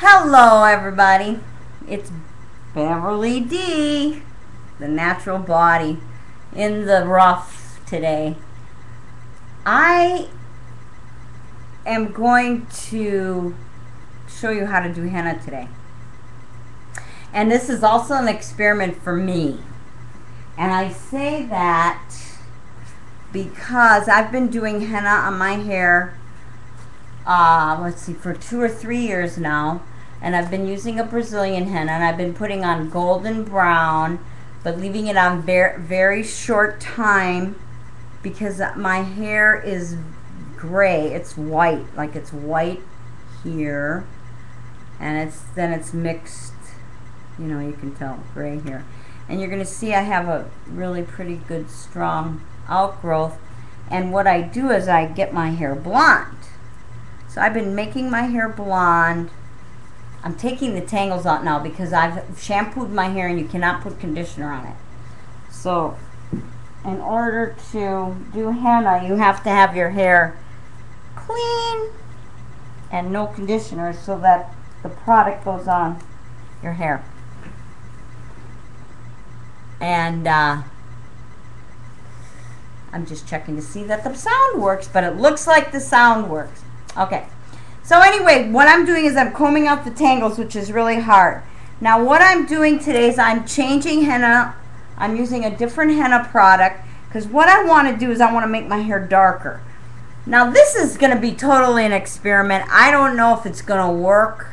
Hello everybody, it's Beverly D, the natural body in the rough today. I am going to show you how to do henna today. And this is also an experiment for me. And I say that because I've been doing henna on my hair for 2 or 3 years now, and I've been using a Brazilian henna, and I've been putting on golden brown but leaving it on very short time because my hair is gray. It's white, like it's white here, and then it's mixed, you can tell, gray here. And you're going to see I have a really pretty good strong outgrowth. And what I do is I get my hair blonde. So I've been making my hair blonde. I'm taking the tangles out now because I've shampooed my hair and you cannot put conditioner on it. So in order to do henna, you have to have your hair clean and no conditioner so that the product goes on your hair. And I'm just checking to see that the sound works, but it looks like the sound works. Okay, so anyway, what I'm doing is I'm combing out the tangles, which is really hard. Now what I'm doing today is I'm changing henna. I'm using a different henna product because what I want to do is I want to make my hair darker. Now this is going to be totally an experiment. I don't know if it's going to work,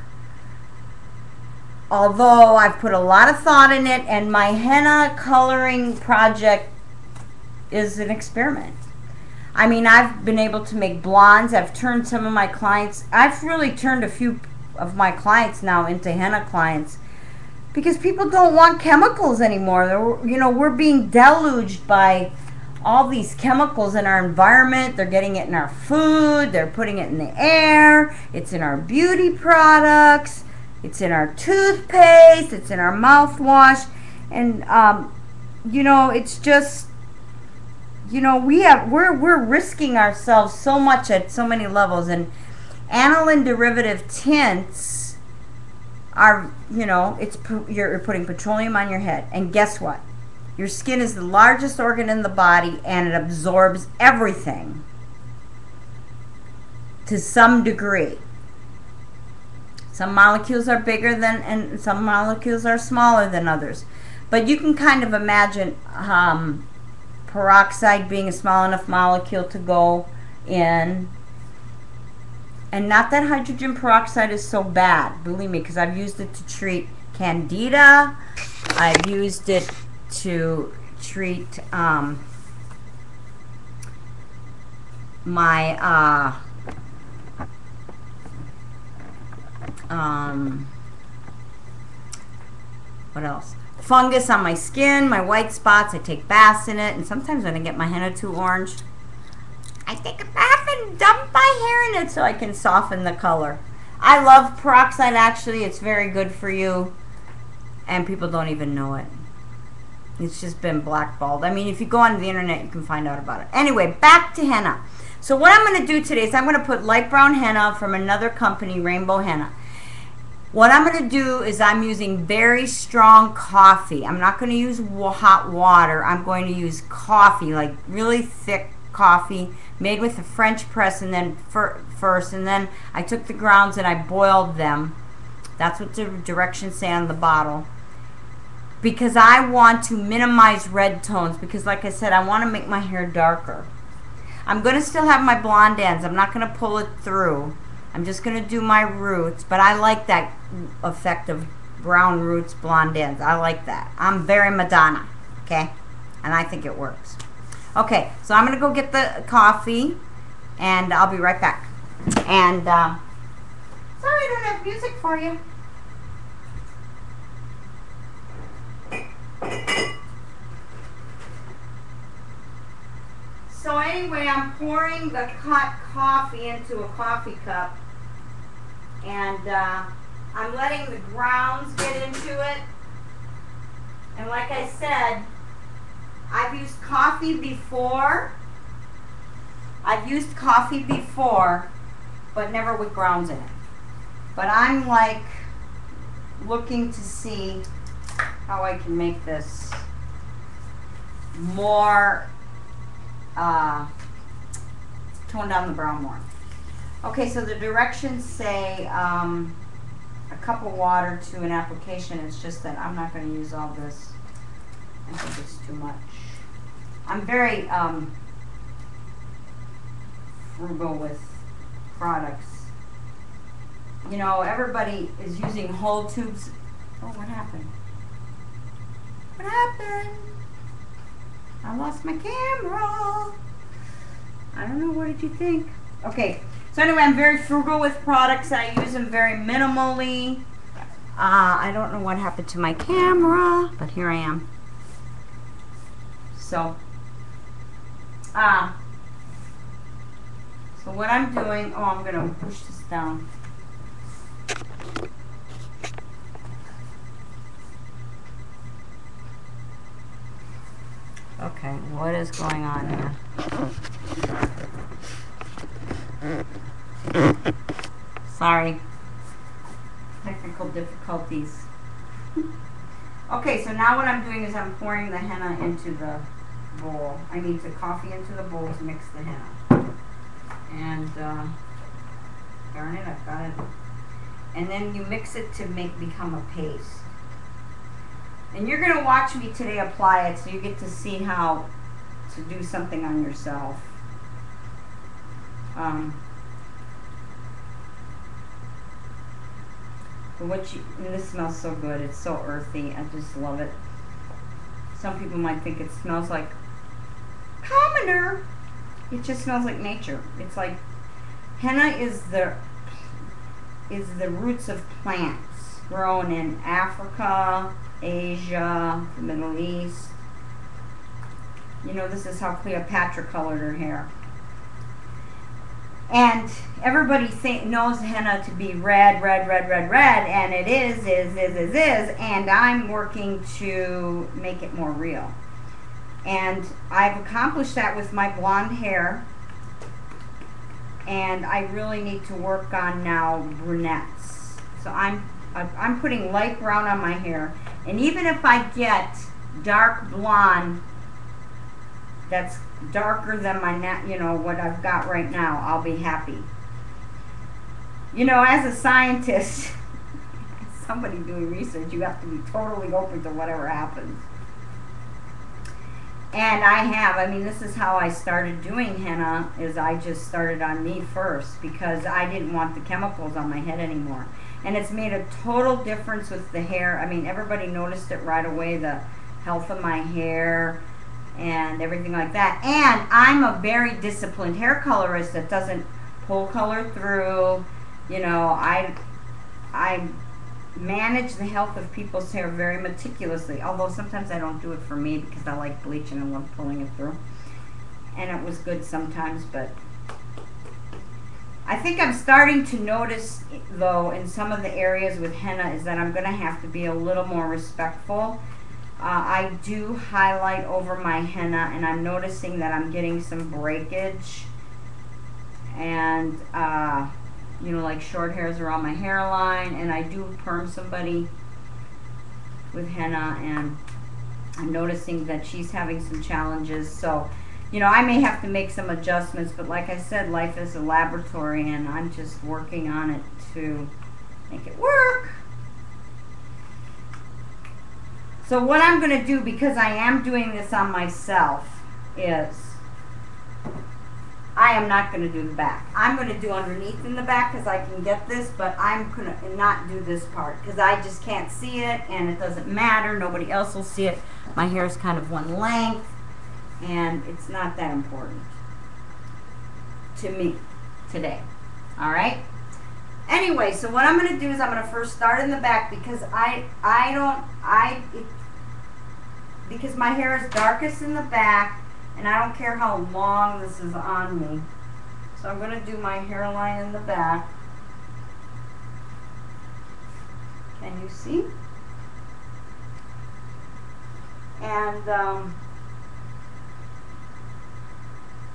although I've put a lot of thought in it, and my henna coloring project is an experiment. I mean, I've been able to make blondes. I've turned some of my clients, I've really turned a few of my clients now into henna clients because people don't want chemicals anymore. We're being deluged by all these chemicals in our environment. They're getting it in our food. They're putting it in the air. It's in our beauty products. It's in our toothpaste. It's in our mouthwash. And, it's just, we're risking ourselves so much at so many levels. And aniline derivative tints are, you're putting petroleum on your head. And guess what? Your skin is the largest organ in the body, and it absorbs everything to some degree. Some molecules are bigger than, and some molecules are smaller than others. But you can kind of imagine peroxide being a small enough molecule to go in. And not that hydrogen peroxide is so bad, believe me, because I've used it to treat candida. I've used it to treat what else? Fungus on my skin, my white spots. I take baths in it, and sometimes when I get my henna too orange, I take a bath and dump my hair in it so I can soften the color. I love peroxide, actually. It's very good for you, and people don't even know it. It's just been blackballed. I mean, if you go on the internet, you can find out about it. Anyway, back to henna. So what I'm going to do today is I'm going to put light brown henna from another company, Rainbow Henna. What I'm going to do is I'm using very strong coffee. I'm not going to use hot water. I'm going to use coffee, like really thick coffee made with a French press, and then first, and then I took the grounds and I boiled them. That's what the directions say on the bottle. Because I want to minimize red tones, because like I said, I want to make my hair darker. I'm going to still have my blonde ends. I'm not going to pull it through. I'm just going to do my roots, but I like that effect of brown roots, blonde ends. I like that. I'm very Madonna, okay? And I think it works. Okay, so I'm going to go get the coffee, and I'll be right back. And, sorry I don't have music for you. So anyway, I'm pouring the hot coffee into a coffee cup, and I'm letting the grounds get into it. And like I said, I've used coffee before. I've used coffee before, but never with grounds in it. But I'm like looking to see how I can make this more, tone down the brown more. Okay, so the directions say a cup of water to an application. It's just that I'm not going to use all this. I think it's too much. I'm very frugal with products. You know, everybody is using whole tubes. Oh, what happened? What happened? I lost my camera. I don't know, what did you think? Okay, so anyway, I'm very frugal with products. I use them very minimally. I don't know what happened to my camera, but here I am. So, so what I'm doing, oh, I'm gonna push this down. Okay, what is going on here? Sorry. Technical difficulties. Okay, so now what I'm doing is I'm pouring the henna into the bowl. I need the coffee into the bowl to mix the henna. And, darn it, I've got it. And then you mix it to become a paste. And you're going to watch me today apply it so you get to see how to do something on yourself. But and this smells so good. It's so earthy. I just love it. Some people might think it smells like commoner. It just smells like nature. It's like henna is the roots of plants grown in Africa, Asia, the Middle East. You know, this is how Cleopatra colored her hair. And everybody knows henna to be red, red, red, red, red, and it is, and I'm working to make it more real. And I've accomplished that with my blonde hair, and I really need to work on now brunettes. So I'm putting light brown on my hair, and even if I get dark blonde that's darker than my, you know, what I've got right now, I'll be happy. You know, as a scientist, somebody doing research, you have to be totally open to whatever happens. And I mean, this is how I started doing henna, is I just started on me first because I didn't want the chemicals on my head anymore. And it's made a total difference with the hair. I mean, everybody noticed it right away, the health of my hair and everything like that. And I'm a very disciplined hair colorist that doesn't pull color through. You know, I manage the health of people's hair very meticulously, although sometimes I don't do it for me because I like bleaching and love pulling it through. And it was good sometimes, but I think I'm starting to notice, though, in some of the areas with henna is that I'm going to have to be a little more respectful. I do highlight over my henna, and I'm noticing that I'm getting some breakage, and you know, like short hairs around my hairline, and I do perm somebody with henna, and I'm noticing that she's having some challenges. So, you know, I may have to make some adjustments, but like I said, life is a laboratory, and I'm just working on it to make it work. So what I'm going to do, because I am doing this on myself, is I am not going to do the back. I'm going to do underneath in the back because I can get this, but I'm going to not do this part because I just can't see it, and it doesn't matter. Nobody else will see it. My hair is kind of one length, and it's not that important to me today. All right? Anyway, so what I'm going to do is I'm going to first start in the back because because my hair is darkest in the back, and I don't care how long this is on me. So I'm going to do my hairline in the back. Can you see? And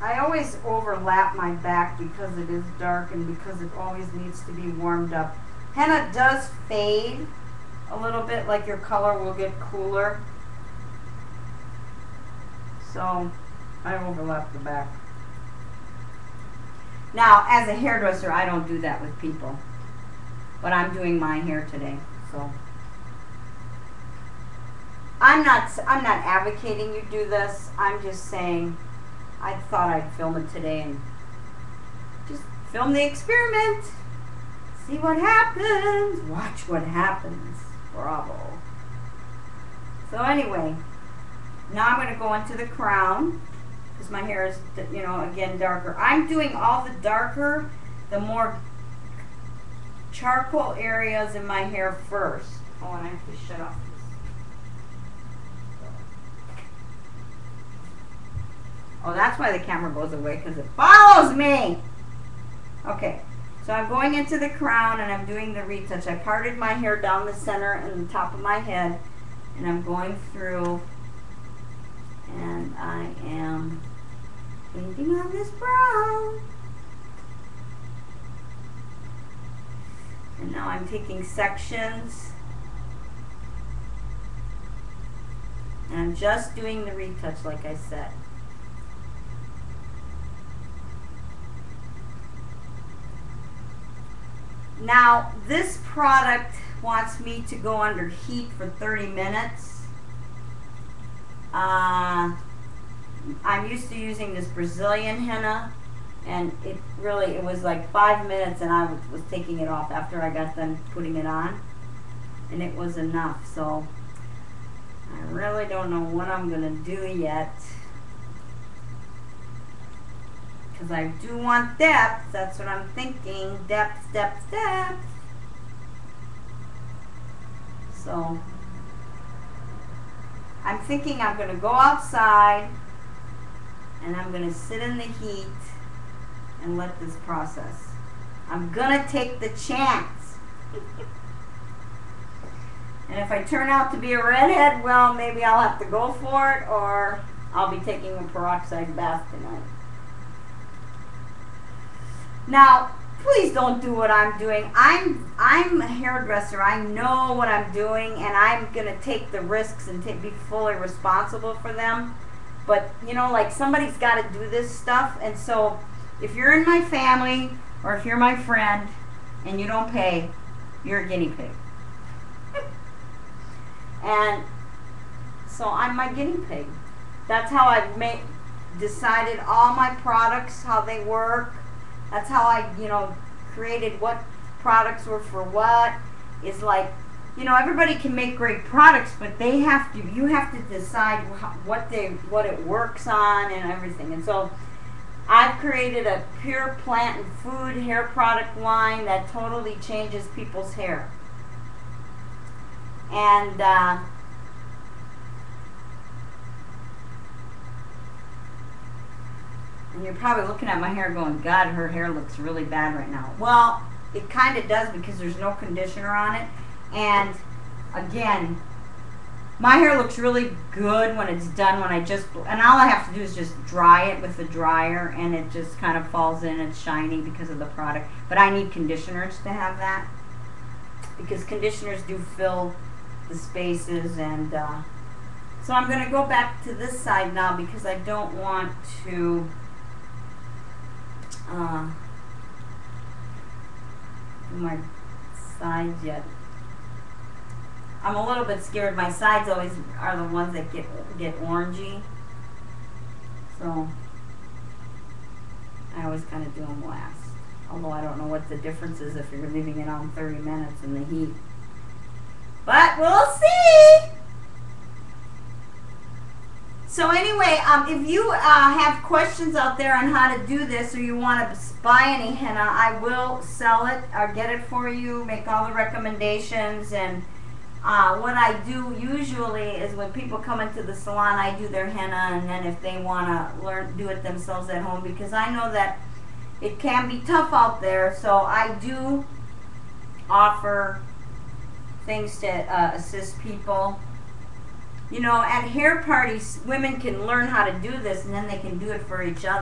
I always overlap my back because it is dark and because it always needs to be warmed up Henna does fade a little bit, like your color will get cooler. So I overlap the back. Now, as a hairdresser, I don't do that with people, but I'm doing my hair today, so I'm not advocating you do this. I'm just saying I thought I'd film it today and just film the experiment. See what happens. Watch what happens. Bravo. So anyway, now I'm going to go into the crown because my hair is, you know, again, darker. I'm doing all the darker, the more charcoal areas in my hair first. Oh, and I have to shut off this. Oh, that's why the camera goes away, because it follows me. Okay, so I'm going into the crown and I'm doing the retouch. I parted my hair down the center and the top of my head, and I'm going through, and I am painting on this brown. And now I'm taking sections, and I'm just doing the retouch like I said. Now, this product wants me to go under heat for 30 minutes. I'm used to using this Brazilian henna, and it was like 5 minutes, and I was taking it off after I got done putting it on, and it was enough. So I really don't know what I'm going to do yet, because I do want depth. That's what I'm thinking. Depth, depth, depth. So I'm thinking I'm going to go outside and I'm going to sit in the heat and let this process. I'm going to take the chance. And if I turn out to be a redhead, well, maybe I'll have to go for it, or I'll be taking a peroxide bath tonight. Now, please don't do what I'm doing. I'm a hairdresser. I know what I'm doing, and I'm going to take the risks and be fully responsible for them. But, you know, like, somebody's got to do this stuff. And so if you're in my family or if you're my friend and you don't pay, you're a guinea pig. And so I'm my guinea pig. That's how I've decided all my products, how they work. That's how I, you know, created what products were for what. Is like, you know, everybody can make great products, but you have to decide what it works on and everything. And so I've created a pure plant and food hair product line that totally changes people's hair. And you're probably looking at my hair going, God, her hair looks really bad right now. Well, it kind of does, because there's no conditioner on it. And again, my hair looks really good when it's done, and all I have to do is just dry it with the dryer, and it just kind of falls in. It's shiny because of the product. But I need conditioners to have that, because conditioners do fill the spaces. And so I'm going to go back to this side now, because I don't want to do my sides yet. I'm a little bit scared. My sides always are the ones that get orangey. So I always kind of do them last. Although I don't know what the difference is if you're leaving it on 30 minutes in the heat. But we'll see! So anyway, if you have questions out there on how to do this, or you want to buy any henna, I will sell it or get it for you, make all the recommendations. And what I do usually is when people come into the salon, I do their henna, and then if they want to do it themselves at home, because I know that it can be tough out there. So I do offer things to assist people. You know, at hair parties, women can learn how to do this, and then they can do it for each other.